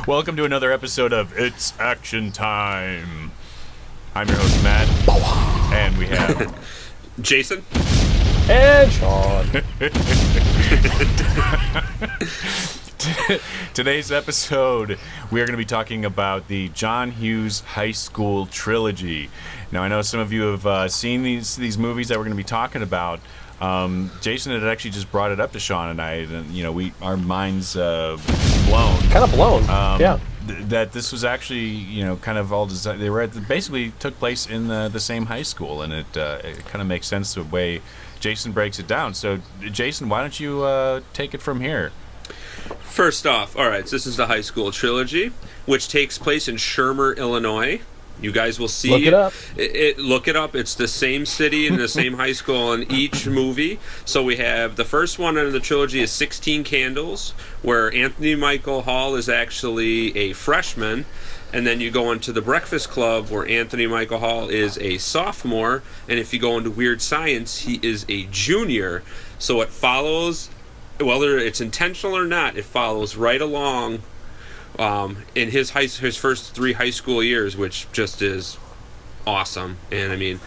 Welcome to another episode of It's Action Time. I'm your host, Matt, and we have Jason and Sean. Today's episode, we are going to be talking about the John Hughes High School Trilogy. Now, I know some of you have seen these movies that we're going to be talking about. Jason had actually just brought it up to Sean and I, and our minds blown. Kind of blown, yeah. That this was actually, kind of all designed. They were basically took place in the same high school, and it kind of makes sense the way Jason breaks it down. So, Jason, why don't you take it from here? First off, all right, so this is the high school trilogy, which takes place in Shermer, Illinois. You guys will see. Look it up. Look it up. It's the same city and the same high school in each movie. So we have the first one in the trilogy is 16 Candles, where Anthony Michael Hall is actually a freshman. And then you go into The Breakfast Club, where Anthony Michael Hall is a sophomore. And if you go into Weird Science, he is a junior. So it follows, whether it's intentional or not, it follows right along in his first 3 high school years, which just is awesome. And I mean,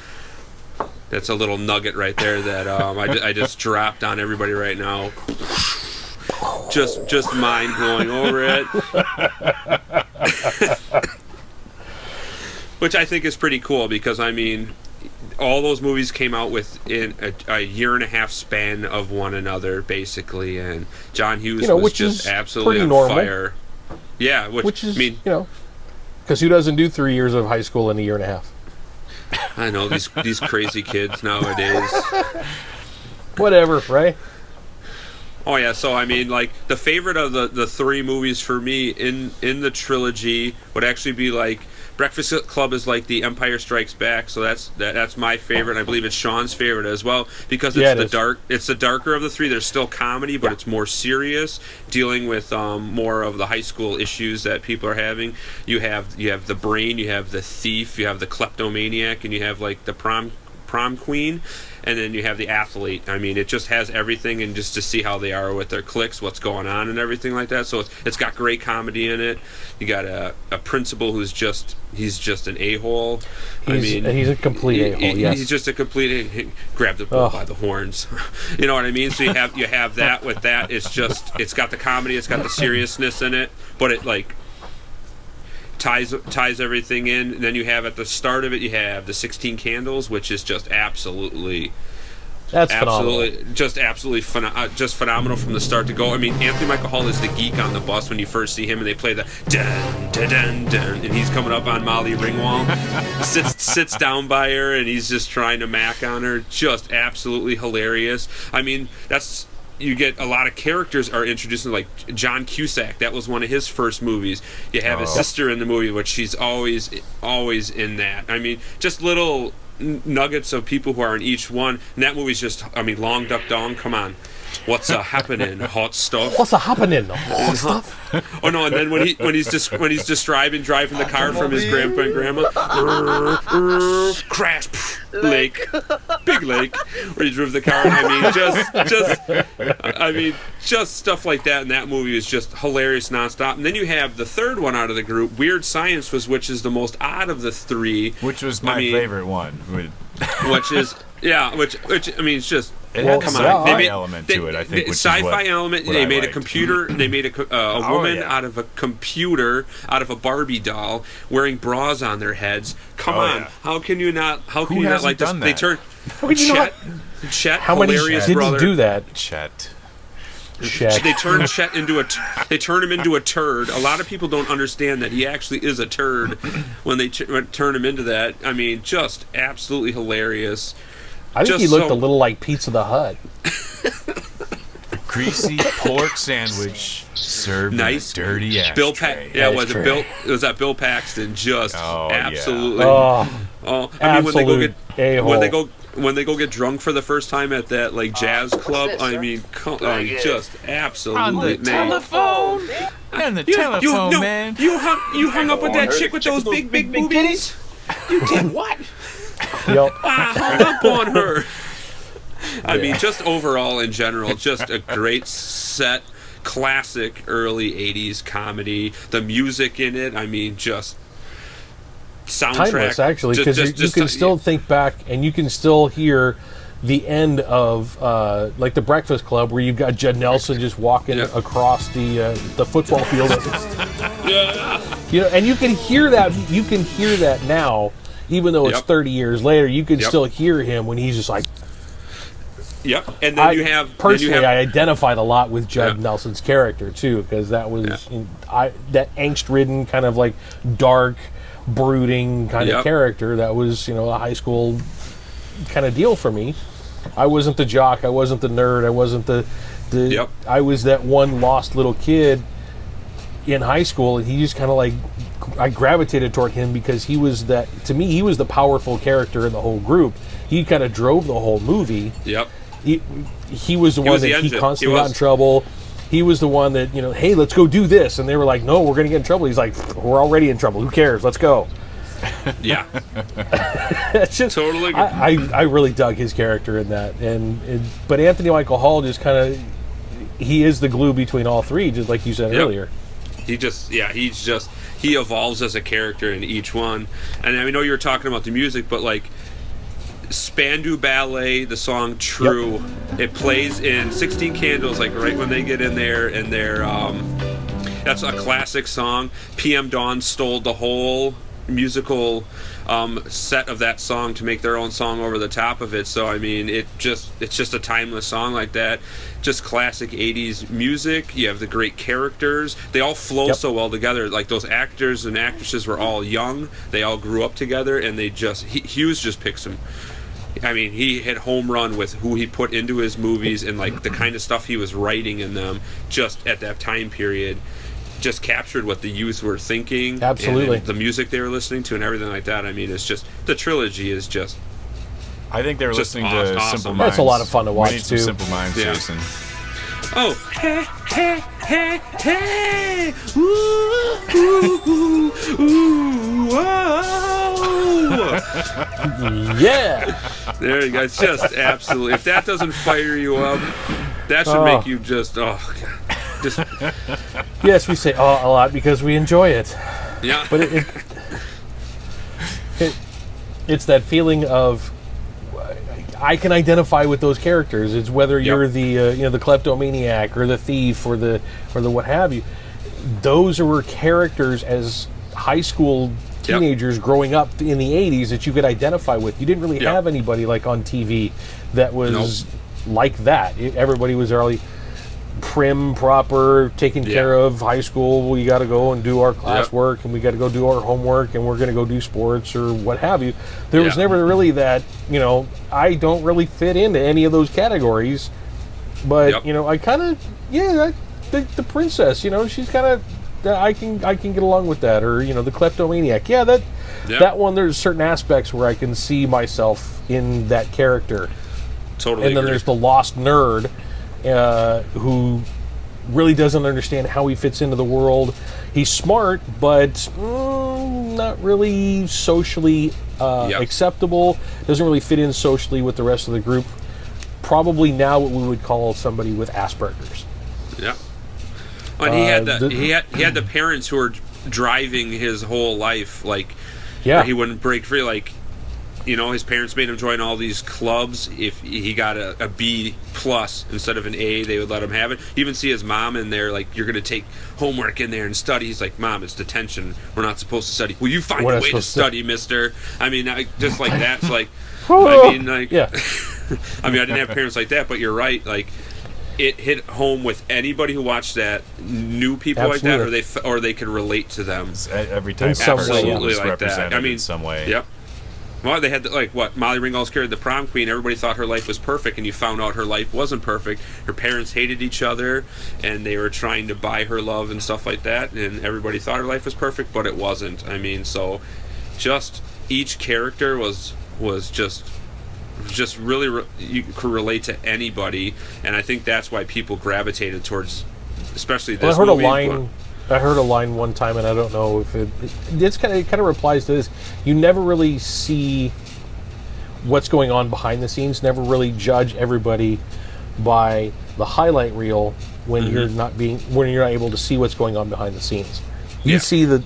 that's a little nugget right there that I just dropped on everybody right now. Just mind blowing over it, which I think is pretty cool because I mean, all those movies came out within a year and a half span of one another, basically, and John Hughes was just absolutely on normal. fire. Yeah, which is, I mean, because who doesn't do 3 years of high school in a year and a half? I know these crazy kids nowadays. Whatever, right? Oh yeah, so I mean, like the favorite of the 3 movies for me in the trilogy would actually be like Breakfast Club is like The Empire Strikes Back, so that's my favorite. And I believe it's Sean's favorite as well because it's the darker of the 3. There's still comedy, but it's more serious, dealing with more of the high school issues that people are having. You have the brain, you have the thief, you have the kleptomaniac, and you have like the prom queen, and then you have the athlete. I mean, it just has everything, and just to see how they are with their cliques, what's going on, and everything like that. So it's got great comedy in it. You got a principal who's just an a-hole. He's a complete a-hole. Yes, he's just a complete. Grab the bull by the horns. You know what I mean? So you have that with that. It's got the comedy, it's got the seriousness in it, but it like ties everything in. And then you have at the start of it, you have the 16 Candles, which is just absolutely phenomenal. Just phenomenal from the start to go. I mean, Anthony Michael Hall is the geek on the bus when you first see him, and they play the dun dun dun dun, and he's coming up on Molly Ringwald, sits down by her, and he's just trying to mac on her. Just absolutely hilarious. I mean, you get a lot of characters are introduced, like John Cusack. That was one of his first movies. You have his sister in the movie, which she's always in that. I mean, just little nuggets of people who are in each one. And that movie's just, I mean, Long Duck Dong, come on. What's happening? Hot stuff. What's happening? Hot stuff. Oh no! And then when he's just driving the car from his grandpa and grandma, crash, lake, big lake, where he drove the car. I mean, just stuff like that. And that movie is just hilarious nonstop. And then you have the third one out of the group, Weird Science, which is the most odd of the 3. Which was my favorite one. Which I mean, it's just. It has a sci-fi element to it, I think. Sci-fi element. They made a computer. They made a woman out of a computer, out of a Barbie doll, wearing bras on their heads. Come on, How can you not? How can you not like this? They turn. Chet, how many didn't do that? Chet. They turn Chet into they turn him into a turd. A lot of people don't understand that he actually is a turd when they turn him into that. I mean, just absolutely hilarious. I think he looked a little like Pizza the Hut. Greasy pork sandwich served nice, in a dirty ashtray. Was that Bill Paxton? Just absolutely. Yeah. I mean, when they go get drunk for the first time at that like jazz club. I mean, just absolutely on the telephone. And the telephone, man. You hung up with that chick with those big boobies. You did what? Yep. I hung up on her. I mean, just overall in general, just a great set, classic early 80s comedy. The music in it, I mean, just soundtrack. Timeless, actually, because you can still think back and you can still hear the end of like the Breakfast Club, where you've got Judd Nelson just walking across the football field. And you can hear that. You can hear that now, even though it's 30 years later. You can still hear him when he's just like. Yep, and then you have personally, I identified a lot with Judd Nelson's character too, because that was that angst-ridden kind of like dark, brooding kind of character. That was a high school kind of deal for me. I wasn't the jock. I wasn't the nerd. I wasn't the I was that one lost little kid in high school, and he just kind of like I gravitated toward him because he was that. To me, he was the powerful character in the whole group. He kind of drove the whole movie. Yep. He was the one that he constantly got in trouble. He was the one that, hey, let's go do this. And they were like, no, we're going to get in trouble. He's like, we're already in trouble. Who cares? Let's go. Yeah. It's just, totally. I really dug his character in that. But Anthony Michael Hall just kind of, he is the glue between all three, just like you said earlier. He evolves as a character in each one. And I know you were talking about the music, but like, Spandau Ballet, the song True, it plays in 16 Candles, like right when they get in there, and that's a classic song. PM Dawn stole the whole musical set of that song to make their own song over the top of it. So I mean, it's just a timeless song like that. Just classic 80s music. You have the great characters. They all flow so well together. Like those actors and actresses were all young. They all grew up together, and Hughes just picks them. I mean, he hit home run with who he put into his movies and like the kind of stuff he was writing in them just at that time period. Just captured what the youth were thinking. Absolutely. And the music they were listening to and everything like that. I mean, it's just, the trilogy is just. I think they were listening to Simple Minds. That's a lot of fun to watch, we need too. Some Simple Minds, Jason. Oh, hey, hey, hey, hey, ooh, ooh, ooh, whoa. Yeah. There you go. It's just absolutely. If that doesn't fire you up, that should make you just, Yes, we say a lot because we enjoy it. Yeah. But it's that feeling of I can identify with those characters. It's whether you're the kleptomaniac or the thief or the what have you. Those were characters as high school teenagers growing up in the 80s that you could identify with. You didn't really have anybody like on TV that was like that. Everybody was early prim, proper, taken care of. High school, we got to go and do our classwork, and we got to go do our homework, and we're going to go do sports or what have you. There was never really that, I don't really fit into any of those categories, but I kind of the princess, she's kind of I can get along with that, or the kleptomaniac. That one, there's certain aspects where I can see myself in that character. Totally. And then there's the lost nerd who really doesn't understand how he fits into the world. He's smart, but not really socially acceptable. Doesn't really fit in socially with the rest of the group. Probably now what we would call somebody with Asperger's. Yeah. And he had the parents who were driving his whole life, like he wouldn't break free. Like, his parents made him join all these clubs. If he got a B plus instead of an A, they would let him have it. You even see his mom in there, like, you're going to take homework in there and study. He's like, Mom, it's detention. We're not supposed to study. Will you find a way to study, mister? I mean, just like that's like, I mean, I didn't have parents like that, but you're right. Like, it hit home with anybody who watched that, knew people like that, or they could relate to them. Every time, absolutely like that. I mean, in some way. Yep. Well, they had Molly Ringwald's character, the prom queen. Everybody thought her life was perfect, and you found out her life wasn't perfect. Her parents hated each other, and they were trying to buy her love and stuff like that. And everybody thought her life was perfect, but it wasn't. I mean, so just each character was just really you could relate to anybody, and I think that's why people gravitated towards, especially this movie. I heard a line one time, and I don't know if it kind of replies to this. You never really see what's going on behind the scenes. Never really judge everybody by the highlight reel when you're not able to see what's going on behind the scenes. You see that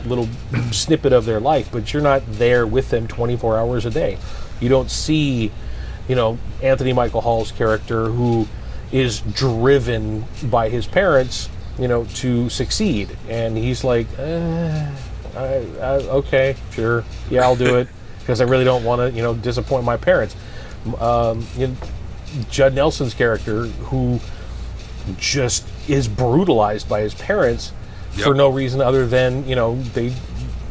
little snippet of their life, but you're not there with them 24 hours a day. You don't see, Anthony Michael Hall's character, who is driven by his parents, to succeed, and he's like, okay, sure, yeah, I'll do it because I really don't want to, disappoint my parents. Judd Nelson's character, who just is brutalized by his parents for no reason other than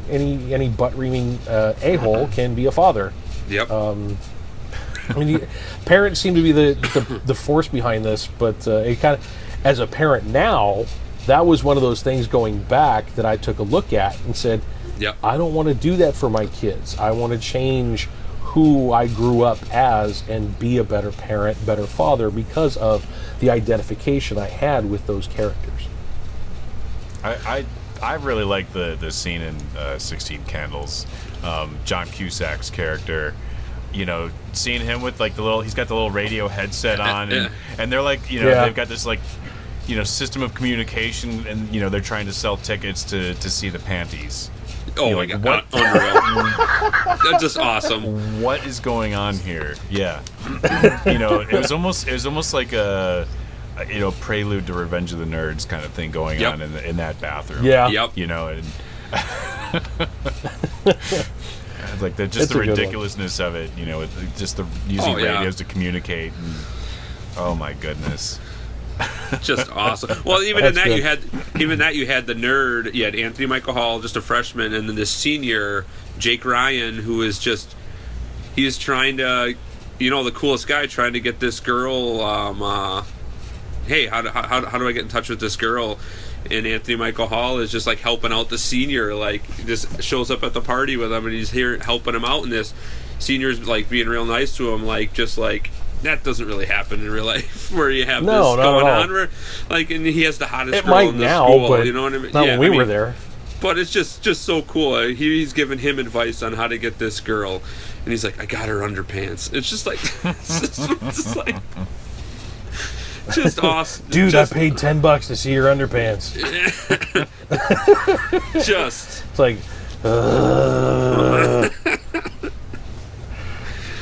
any butt-reaming a-hole can be a father. Yep. Parents seem to be the force behind this, but it kind of, as a parent now, that was one of those things going back that I took a look at and said, I don't want to do that for my kids. I want to change who I grew up as and be a better parent, better father, because of the identification I had with those characters. I really like the scene in 16 Candles. John Cusack's character, seeing him with like he's got the little radio headset on, and they're like, they've got this like, system of communication, and they're trying to sell tickets to see the panties. Oh my God! What? Unreal. That's just awesome. What is going on here? Yeah, it was almost like a prelude to Revenge of the Nerds kind of thing going on in that bathroom. Yeah. Yep. And like just the ridiculousness of it. Just the using radios to communicate. And, oh my goodness. Just awesome. Well, even in that you had the nerd. You had Anthony Michael Hall, just a freshman, and then this senior Jake Ryan, who is he's trying to, the coolest guy, trying to get this girl. Hey, how do I get in touch with this girl? And Anthony Michael Hall is just like helping out the senior, like just shows up at the party with him, and he's here helping him out. And this senior's like being real nice to him, like just like. That doesn't really happen in real life, where you have this going on, where and he has the hottest girl in the school. But you know what I mean? Not when we were there. But it's just so cool. He's giving him advice on how to get this girl, and he's like, "I got her underpants." It's just like, just awesome. Dude, I paid $10 to see your underpants. It's like,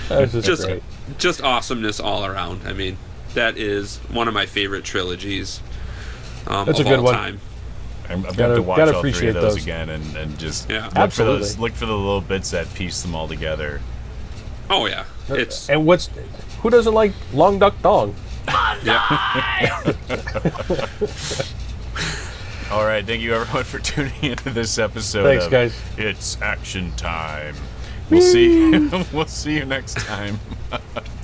that's just great. Just awesomeness all around. I mean, that is one of my favorite trilogies That's of a good all one. time. I'm going to have to watch all three of those those again and just look for the little bits that piece them all together. Oh yeah, who doesn't like Long Duck Dong? Yeah. All right, thank you everyone for tuning into this episode. Thanks, guys. It's action time. We'll see. We'll see you next time.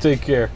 Take care.